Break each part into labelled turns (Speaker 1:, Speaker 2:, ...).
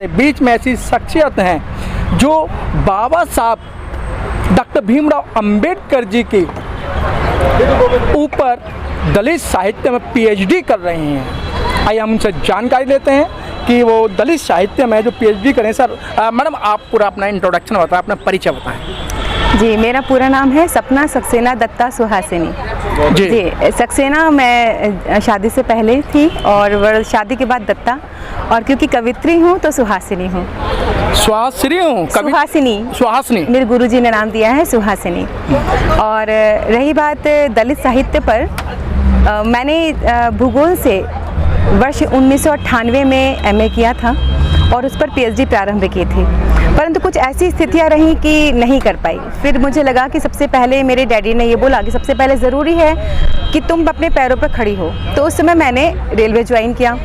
Speaker 1: बीच में ऐसी शख्सियत हैं जो बाबा साहब डॉक्टर भीमराव अंबेडकर जी के ऊपर दलित साहित्य में पीएचडी कर रहे हैं। आइए हम उनसे जानकारी लेते हैं कि वो दलित साहित्य में जो पीएचडी करें। सर मैडम आप पूरा अपना इंट्रोडक्शन बताएं, अपना परिचय बताएं।
Speaker 2: जी, मेरा पूरा नाम है सपना सक्सेना दत्ता सुहासिनी। जी, सक्सेना मैं शादी से पहले थी और शादी के बाद दत्ता, और क्योंकि कवित्री हूँ तो सुहासिनी हूँ।
Speaker 1: सुहासिनी हूँ, सुहासिनी
Speaker 2: मेरे गुरुजी ने नाम दिया है सुहासिनी। और रही बात दलित साहित्य पर, मैंने भूगोल से वर्ष 1998 में एमए किया था और उस पर पीएचडी प्रारंभ की थी, परंतु कुछ ऐसी स्थितियां रहीं कि नहीं कर पाई। फिर मुझे लगा कि सबसे पहले मेरे डैडी ने ये बोला कि सबसे पहले ज़रूरी है कि तुम अपने पैरों पर खड़ी हो। तो उस समय मैंने रेलवे ज्वाइन किया,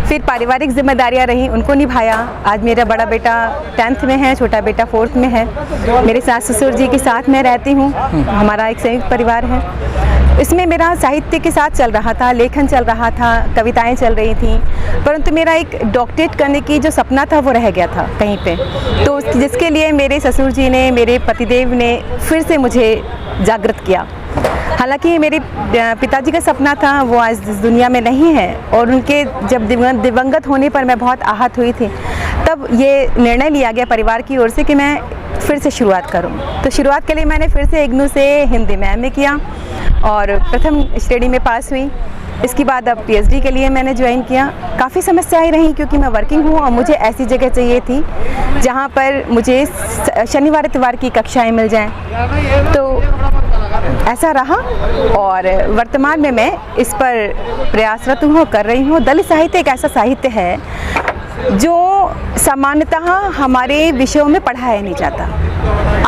Speaker 2: फिर पारिवारिक जिम्मेदारियां रहीं, उनको निभाया। आज मेरा बड़ा बेटा 10th में है, छोटा बेटा 4th में है। मेरे सास ससुर जी के साथ मैं रहती हूँ, हमारा एक संयुक्त परिवार है। इसमें मेरा साहित्य के साथ चल रहा था, लेखन चल रहा था, कविताएं चल रही थीं, परंतु मेरा एक डॉक्टरेट करने की जो सपना था वो रह गया था कहीं पे। तो जिसके लिए मेरे ससुर जी ने, मेरे पतिदेव ने फिर से मुझे जागृत किया। हालांकि मेरे पिताजी का सपना था वो आज इस दुनिया में नहीं है, और उनके जब दिवंगत होने पर मैं बहुत आहत हुई थी। तब ये निर्णय लिया गया परिवार की ओर से कि मैं फिर से शुरुआत करूं। तो शुरुआत के लिए मैंने फिर से इग्नू से हिंदी में एमए किया और प्रथम श्रेणी में पास हुई। इसके बाद अब पीएचडी के लिए मैंने ज्वाइन किया। काफ़ी समस्याएं रहीं क्योंकि मैं वर्किंग हूँ और मुझे ऐसी जगह चाहिए थी जहाँ पर मुझे शनिवार इतवार की कक्षाएं मिल जाएं। तो ऐसा रहा और वर्तमान में मैं इस पर प्रयासरत हूँ, कर रही हूँ। दलित साहित्य एक ऐसा साहित्य है जो सामान्यतः हमारे विषयों में पढ़ाया नहीं जाता।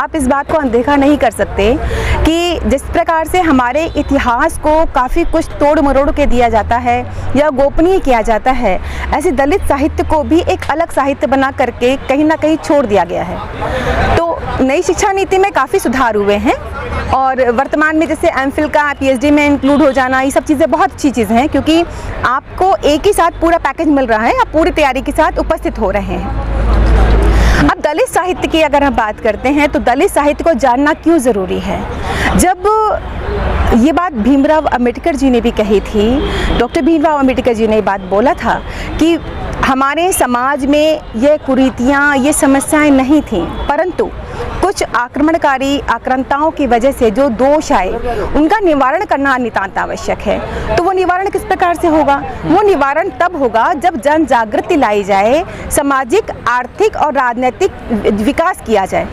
Speaker 2: आप इस बात को अनदेखा नहीं कर सकते कि जिस प्रकार से हमारे इतिहास को काफ़ी कुछ तोड़ मरोड़ के दिया जाता है या गोपनीय किया जाता है, ऐसे दलित साहित्य को भी एक अलग साहित्य बना करके कहीं ना कहीं छोड़ दिया गया है। तो नई शिक्षा नीति में काफ़ी सुधार हुए हैं और वर्तमान में जैसे एमफिल का पीएचडी में इंक्लूड हो जाना, ये सब चीज़ें बहुत अच्छी चीज़ें हैं क्योंकि आपको एक ही साथ पूरा पैकेज मिल रहा है, आप पूरी तैयारी के साथ उपस्थित हो रहे हैं। अब दलित साहित्य की अगर हम बात करते हैं तो दलित साहित्य को जानना क्यों ज़रूरी है। जब ये बात भीमराव अंबेडकर जी ने भी कही थी, डॉक्टर भीमराव अंबेडकर जी ने ये बात बोला था कि हमारे समाज में ये कुरीतियाँ, ये समस्याएं नहीं थीं, परंतु कुछ आक्रमणकारी आक्रांताओं की वजह से जो दोष आए उनका निवारण करना नितांत आवश्यक है। तो वो निवारण किस प्रकार से होगा? वो निवारण तब होगा जब जन जागृति लाई जाए, सामाजिक, आर्थिक और राजनीतिक विकास किया जाए।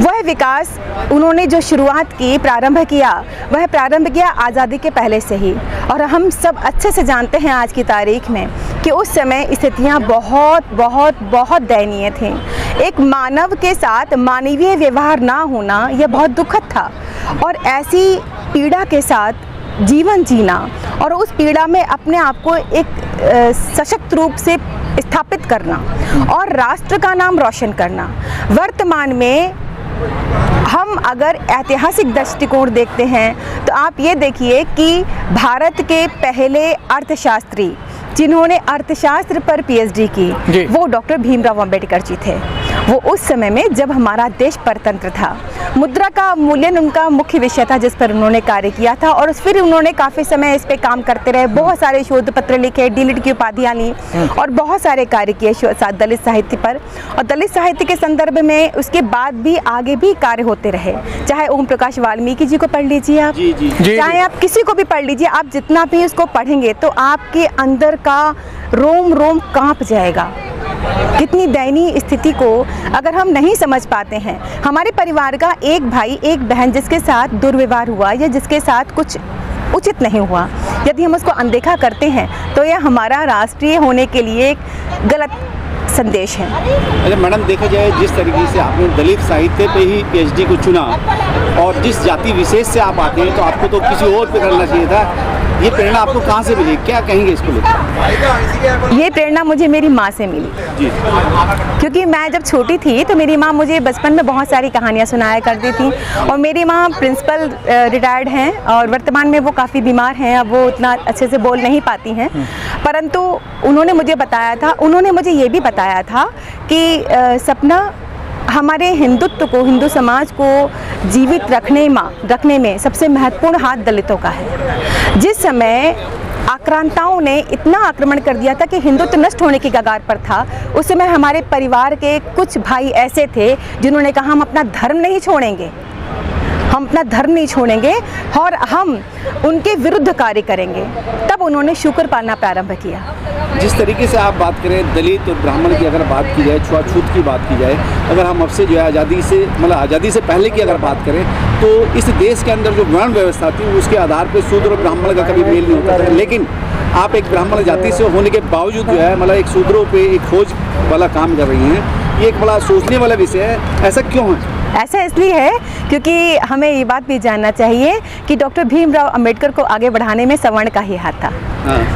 Speaker 2: वह विकास उन्होंने जो शुरुआत की, प्रारंभ किया, वह प्रारंभ किया आज़ादी के पहले से ही। और हम सब अच्छे से जानते हैं आज की तारीख में कि उस समय स्थितियाँ बहुत बहुत बहुत दयनीय थीं। एक मानव के साथ मानवीय व्यवहार ना होना यह बहुत दुखद था, और ऐसी पीड़ा के साथ जीवन जीना और उस पीड़ा में अपने आप को एक सशक्त रूप से स्थापित करना और राष्ट्र का नाम रोशन करना। वर्तमान में हम अगर ऐतिहासिक दृष्टिकोण देखते हैं तो आप ये देखिए कि भारत के पहले अर्थशास्त्री जिन्होंने अर्थशास्त्र पर पीएचडी की वो डॉक्टर भीमराव अंबेडकर जी थे। वो उस समय में जब हमारा देश परतंत्र था, मुद्रा का मूल्यन उनका मुख्य विषय था जिस पर उन्होंने कार्य किया था, और फिर उन्होंने काफ़ी समय इस पे काम करते रहे, बहुत सारे शोध पत्र लिखे, डीलिट की उपाधियाँ ली और बहुत सारे कार्य किए दलित साहित्य पर। और दलित साहित्य के संदर्भ में उसके बाद भी आगे भी कार्य होते रहे। चाहे ओम प्रकाश वाल्मीकि जी को पढ़ लीजिए आप, चाहे आप किसी को भी पढ़ लीजिए, आप जितना भी उसको पढ़ेंगे तो आपके अंदर का रोम रोम कांप जाएगा। कितनी दयनीय स्थिति को अगर हम नहीं समझ पाते हैं, हमारे परिवार का एक भाई एक बहन जिसके साथ दुर्व्यवहार हुआ या जिसके साथ कुछ उचित नहीं हुआ, यदि हम उसको अनदेखा करते हैं तो यह हमारा राष्ट्रीय होने के लिए एक गलत संदेश है।
Speaker 3: अरे मैडम, देखा जाए जिस तरीके से आपने दलित साहित्य पे ही पीएचडी को चुना और जिस जाति विशेष से आप आते हैं तो आपको तो किसी और पे करना चाहिए था। ये प्रेरणा आपको कहाँ से मिली, क्या कहेंगे इसको लेकर?
Speaker 2: ये प्रेरणा मुझे मेरी माँ से मिली,
Speaker 3: जी,
Speaker 2: क्योंकि मैं जब छोटी थी तो मेरी माँ मुझे बचपन में बहुत सारी कहानियाँ सुनाया करती थी। और मेरी माँ प्रिंसिपल रिटायर्ड हैं और वर्तमान में वो काफ़ी बीमार हैं, अब वो उतना अच्छे से बोल नहीं पाती हैं, परंतु उन्होंने मुझे बताया था, उन्होंने मुझे ये भी बताया था कि सपना, हमारे हिंदुत्व को, हिंदू समाज को जीवित रखने में सबसे महत्वपूर्ण हाथ दलितों का है। जिस समय आक्रांताओं ने इतना आक्रमण कर दिया था कि हिंदुत्व नष्ट होने की कगार पर था, उस समय हमारे परिवार के कुछ भाई ऐसे थे जिन्होंने कहा हम अपना धर्म नहीं छोड़ेंगे, हम अपना धर्म नहीं छोड़ेंगे और हम उनके विरुद्ध कार्य करेंगे। तब उन्होंने शूकर पालना प्रारंभ किया।
Speaker 3: जिस तरीके से आप बात करें दलित और ब्राह्मण की, अगर बात की जाए, छुआछूत की बात की जाए, अगर हम अब से जो है आज़ादी से, मतलब आज़ादी से पहले की अगर बात करें तो इस देश के अंदर जो वर्ण व्यवस्था थी उसके आधार पर शूद्र और ब्राह्मण का कभी मेल नहीं होता था। लेकिन आप एक ब्राह्मण जाति से होने के बावजूद जो है मतलब एक शूद्रों पे एक खोज वाला काम कर रही हैं, ये एक बड़ा सोचने वाला विषय है। ऐसा क्यों है?
Speaker 2: ऐसा इसलिए है क्योंकि हमें ये बात भी जानना चाहिए कि डॉक्टर भीमराव अंबेडकर को आगे बढ़ाने में सवर्ण का ही हाथ था,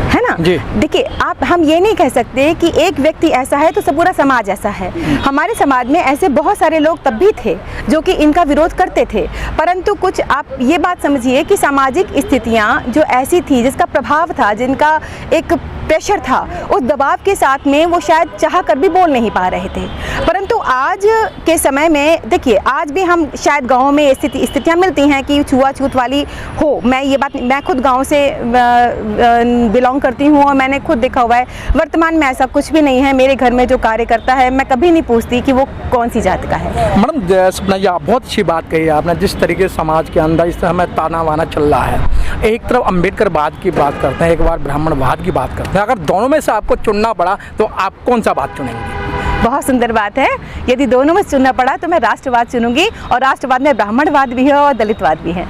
Speaker 2: है ना? देखिए, हम ये नहीं कह सकते कि एक व्यक्ति ऐसा है तो सब पूरा समाज ऐसा है। हमारे समाज में ऐसे बहुत सारे लोग तब भी थे जो कि इनका विरोध करते थे, परंतु कुछ आप ये बात समझिए कि सामाजिक स्थितियाँ जो ऐसी थी, जिसका प्रभाव था, जिनका एक प्रेशर था, उस दबाव के साथ में वो शायद चाह कर भी बोल नहीं पा रहे थे। परंतु आज के समय में देखिए, आज भी हम शायद गाँव में स्थितियाँ मिलती हैं कि छुआछूत वाली हो। मैं खुद गाँव से बिलोंग करती हूँ और मैंने खुद देखा हुआ है। वर्तमान में ऐसा कुछ भी नहीं है। मेरे घर में जो कार्य करता है, मैं कभी नहीं पूछती कि वो कौन सी जात का है।
Speaker 1: मैडम सपना जी, आप बहुत अच्छी बात कही आपने। जिस तरीके से समाज के अंदर इस समय ताना वाना चल रहा है, एक तरफ अम्बेडकरवाद की बात करते हैं, एक बार ब्राह्मणवाद की बात करते हैं। अगर दोनों में से आपको चुनना पड़ा तो आप कौन सा बात चुनेंगे?
Speaker 2: बहुत सुंदर बात है। यदि दोनों में चुनना पड़ा तो मैं राष्ट्रवाद चुनूंगी, और राष्ट्रवाद में ब्राह्मणवाद भी है और दलितवाद भी है।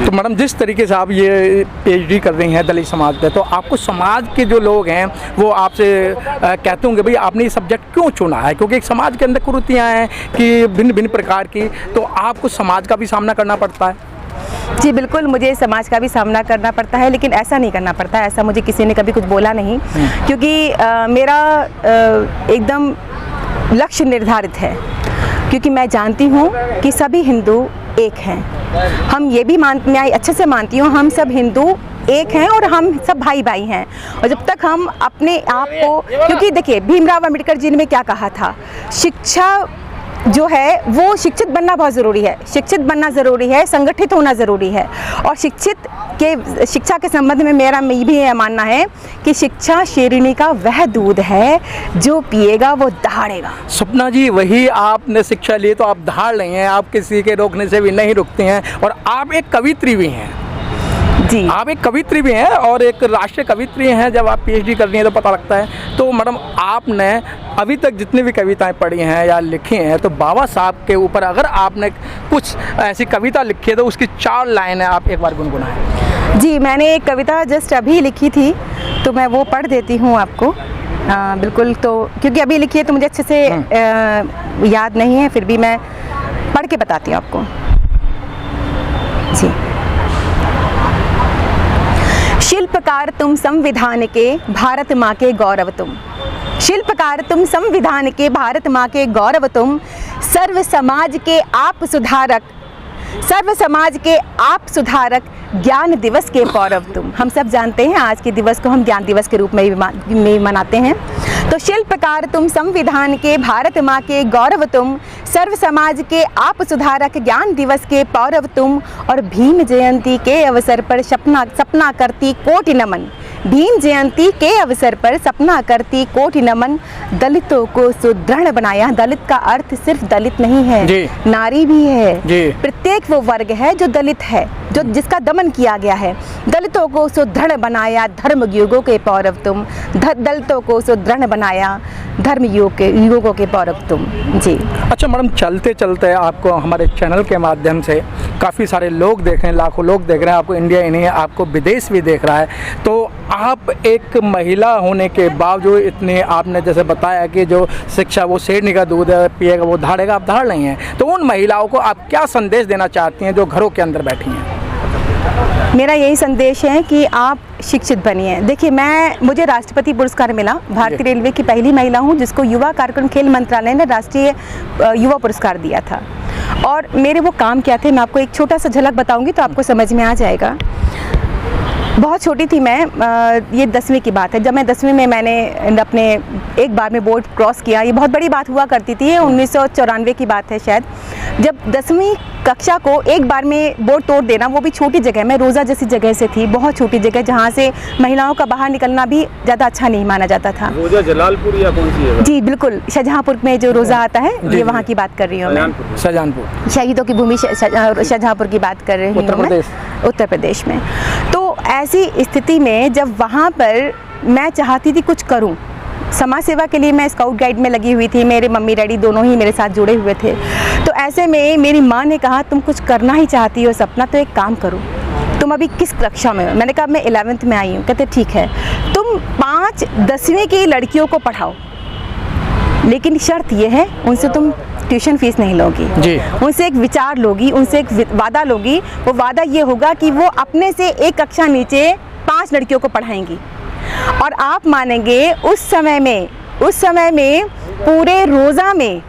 Speaker 1: तो मैडम, जिस तरीके से आप ये पीएचडी कर रही हैं दलित समाज पे, तो आपको समाज के जो लोग हैं वो आपसे कहते होंगे भाई आपने ये सब्जेक्ट क्यों चुना है? क्योंकि एक समाज के अंदर कुरीतियाँ हैं कि भिन्न भिन्न प्रकार की, तो आपको समाज का भी सामना करना पड़ता है।
Speaker 2: जी बिल्कुल, मुझे समाज का भी सामना करना पड़ता है, लेकिन ऐसा नहीं करना पड़ता है। ऐसा मुझे किसी ने कभी कुछ बोला नहीं, क्योंकि मेरा एकदम लक्ष्य निर्धारित है, क्योंकि मैं जानती हूँ कि सभी हिंदू एक हैं। हम ये भी मैं अच्छे से मानती हूँ, हम सब हिंदू एक हैं और हम सब भाई भाई हैं। और जब तक हम अपने आप को, क्योंकि देखिए भीमराव अंबेडकर जी ने क्या कहा था, शिक्षा जो है वो शिक्षित बनना बहुत ज़रूरी है, शिक्षित बनना ज़रूरी है, संगठित होना ज़रूरी है। और शिक्षा के संबंध में मेरा भी यह मानना है कि शिक्षा शेरनी का वह दूध है जो पिएगा वो दहाड़ेगा।
Speaker 1: सपना जी, वही आपने शिक्षा ली तो आप दहाड़ रही हैं, आप किसी के रोकने से भी नहीं रुकते हैं, और आप एक कवित्री भी हैं।
Speaker 2: जी,
Speaker 1: आप एक कवित्री भी हैं और एक राष्ट्रीय कवित्री हैं। जब आप पीएचडी कर रही हैं तो पता लगता है। तो मैडम, आपने अभी तक जितनी भी कविताएं पढ़ी हैं या लिखी हैं, तो बाबा साहब के ऊपर अगर आपने कुछ ऐसी कविता लिखी है तो उसकी 4 लाइनें आप एक बार गुनगुनाएं।
Speaker 2: जी, मैंने एक कविता जस्ट अभी लिखी थी, तो मैं वो पढ़ देती हूँ आपको। बिल्कुल, तो क्योंकि अभी लिखी है तो मुझे अच्छे से याद नहीं है, फिर भी मैं पढ़ के बताती हूँ आपको। जी, शिल्पकार तुम संविधान के, भारत माँ के गौरव तुम। शिल्पकार तुम संविधान के, भारत माँ के गौरव तुम। सर्व समाज के आप सुधारक, सर्व समाज के आप सुधारक, ज्ञान दिवस के पौरव तुम। हम सब जानते हैं आज के दिवस को हम ज्ञान दिवस के रूप में मनाते हैं। तो शिल्पकार तुम संविधान के, भारत माँ के गौरव तुम। सर्व समाज के आप सुधारक, ज्ञान दिवस के पौरव तुम। और भीम जयंती के अवसर पर सपना करती कोटि नमन। भीम जयंती के अवसर पर सपना करती कोटि नमन। दलितों को सुदृढ़ बनाया। दलित का अर्थ सिर्फ दलित नहीं है, नारी भी है। प्रत्येक वो वर्ग है जो दलित है, जो जिसका दमन किया गया है। दलितों को सुदृढ़ बनाया, धर्म युगों के पौरव तुम। दलितों को सुदृढ़ बनाया, धर्म युगों के पौरव तुम। जी,
Speaker 1: अच्छा मैडम, चलते चलते आपको हमारे चैनल के माध्यम से काफ़ी सारे लोग देख रहे हैं, लाखों लोग देख रहे हैं, आपको इंडिया ही नहीं है, आपको विदेश भी देख रहा है। तो आप एक महिला होने के बावजूद इतने, आपने जैसे बताया कि जो शिक्षा वो शेरनी का दूध है, पिएगा वो दहाड़ेगा, आप दहाड़ नहीं हैं। तो उन महिलाओं को आप क्या संदेश देना चाहती हैं जो घरों के अंदर बैठी हैं?
Speaker 2: मेरा यही संदेश है कि आप शिक्षित बनिए। देखिए, मुझे राष्ट्रपति पुरस्कार मिला, भारतीय रेलवे की पहली महिला हूँ जिसको युवा कार्यक्रम खेल मंत्रालय ने राष्ट्रीय युवा पुरस्कार दिया था। और मेरे वो काम क्या थे, मैं आपको एक छोटा सा झलक बताऊंगी तो आपको समझ में आ जाएगा। बहुत छोटी थी मैं, ये 10वीं की बात है। जब मैं 10वीं में मैंने अपने एक बार में बोर्ड क्रॉस किया, ये बहुत बड़ी बात हुआ करती थी, 1994 की बात है शायद, जब 10वीं कक्षा को एक बार में बोर्ड तोड़ देना, वो भी छोटी जगह में, रोज़ा जैसी जगह से थी, बहुत छोटी जगह जहाँ से महिलाओं का बाहर निकलना भी ज़्यादा अच्छा नहीं माना जाता था।
Speaker 3: रोज़ा जलालपुर या कौन सी जगह? जी
Speaker 2: बिल्कुल, शाहजहाँपुर में जो रोज़ा आता है, ये वहाँ की बात कर रही हूँ मैं।
Speaker 1: शाहजहाँपुर,
Speaker 2: शहीदों की भूमि शाहजहाँपुर की बात कर रही हूँ मैं, उत्तर प्रदेश में। तो ऐसी स्थिति में जब वहाँ पर मैं चाहती थी कुछ करूँ, समाज सेवा के लिए मैं स्काउट गाइड में लगी हुई थी, मेरे मम्मी डैडी दोनों ही मेरे साथ जुड़े हुए थे। तो ऐसे में मेरी माँ ने कहा, तुम कुछ करना ही चाहती हो सपना, तो एक काम करो, तुम अभी किस कक्षा में हो? मैंने कहा मैं 11th में आई हूँ। कहते ठीक है, तुम 5 10वीं की लड़कियों को पढ़ाओ, लेकिन शर्त यह है उनसे तुम ट्यूशन फीस नहीं लोगी जी। उनसे एक विचार लोगी, उनसे एक वादा लोगी। वो वादा ये होगा कि वो अपने से एक कक्षा नीचे 5 लड़कियों को पढ़ाएंगी। और आप मानेंगे उस समय में पूरे रोज़ा में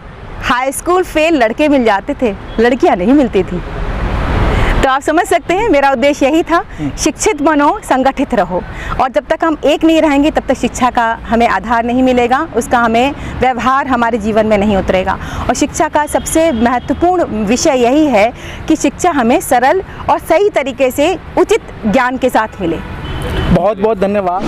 Speaker 2: हाई स्कूल फेल लड़के मिल जाते थे, लड़कियां नहीं मिलती थी। तो आप समझ सकते हैं मेरा उद्देश्य यही था, शिक्षित बनो, संगठित रहो। और जब तक हम एक नहीं रहेंगे तब तक शिक्षा का हमें आधार नहीं मिलेगा, उसका हमें व्यवहार हमारे जीवन में नहीं उतरेगा। और शिक्षा का सबसे महत्वपूर्ण विषय यही है कि शिक्षा हमें सरल और सही तरीके से उचित ज्ञान के साथ मिले।
Speaker 1: बहुत बहुत धन्यवाद।